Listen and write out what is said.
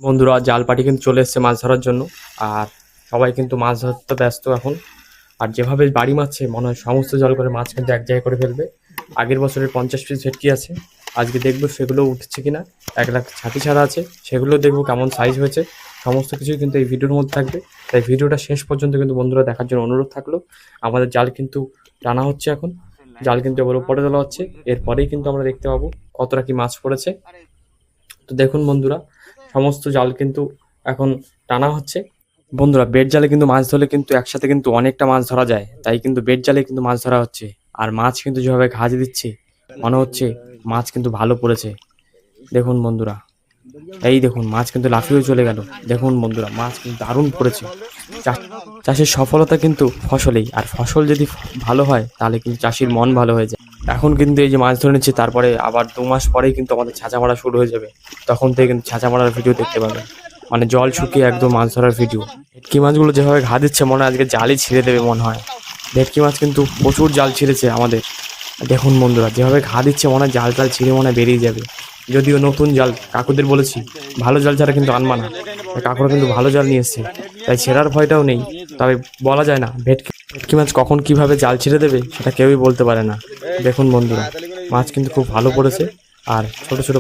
বন্ধুরা জাল পাটি কিন্তু চলে এসেছে মাছ ধরার জন্য। আর সবাই কিন্তু মাছ ধরতে ব্যস্ত এখন। আর যেভাবে বাড়ি মারছে মনে হয় সমস্ত জাল করে মাছ কিন্তু এক জায়গায় করে ফেলবে। আগের বছরের 50 পিস ভেটকি আছে, আজকে দেখবো সেগুলো উঠছে কিনা। 1 লাখ ছাতি ছাড়া আছে, সেগুলো দেখবো কেমন সাইজ হয়েছে। সমস্ত কিছুই কিন্তু এই ভিডিওর মধ্যে থাকবে, তাই ভিডিওটা শেষ পর্যন্ত কিন্তু বন্ধুরা দেখার জন্য অনুরোধ থাকলো। আমাদের জাল কিন্তু টানা হচ্ছে এখন, জাল কিন্তু এবার উপরে তোলা হচ্ছে, এরপরেই কিন্তু আমরা দেখতে পাবো কতটা কি মাছ পড়েছে। তো দেখুন বন্ধুরা, সমস্ত জাল কিন্তু এখন টানা হচ্ছে। বন্ধুরা বেড জালে কিন্তু মাছ ধরলে কিন্তু একসাথে কিন্তু অনেকটা মাছ ধরা যায়, তাই কিন্তু বেড জালে কিন্তু মাছ ধরা হচ্ছে। আর মাছ কিন্তু যেভাবে ঘাজ দিচ্ছে মনে হচ্ছে মাছ কিন্তু ভালো পড়েছে। দেখুন বন্ধুরা, এই দেখুন মাছ কিন্তু লাফিয়ে চলে গেল। দেখুন বন্ধুরা মাছ কিন্তু দারুণ পড়েছে। চাষের সফলতা কিন্তু ফসলেই, আর ফসল যদি ভালো হয় তাহলে কিন্তু চাষির মন ভালো হয়ে যায়। এখন কিন্তু এই যে মাছ ধরে নিচ্ছে, তারপরে আবার 2 মাস পরেই কিন্তু আমাদের ছাঁচা মারা শুরু হয়ে যাবে। তখন থেকে কিন্তু ছাঁচা মারার ভিডিও দেখতে পাবেন, মানে জল শুকিয়ে একদম মাছ ধরার ভিডিও। ভেটকি মাছগুলো যেভাবে ঘা দিচ্ছে মনে হয় আজকে জালই ছিঁড়ে দেবে মনে হয়। ভেটকি মাছ কিন্তু প্রচুর জাল ছিঁড়েছে আমাদের। দেখুন বন্ধুরা যেভাবে ঘা দিচ্ছে মনে হয় জাল টাল ছিঁড়ে মনে হয় বেরিয়ে যাবে। যদিও নতুন জাল, কাকুদের বলেছি ভালো জাল ছাড়া কিন্তু আনবা না। তাই কাকুরা কিন্তু ভালো জাল নিয়ে এসছে, তাই ছেঁড়ার ভয়টাও নেই। তবে বলা যায় না ভেটকি ভেটকি মাছ কখন কিভাবে জাল ছেড়ে দেবে সেটা কেউই বলতে পারে না। দেখুন বন্ধুরা মাছ কিন্তু খুব ভালো পড়েছে। আর ছোট ছোট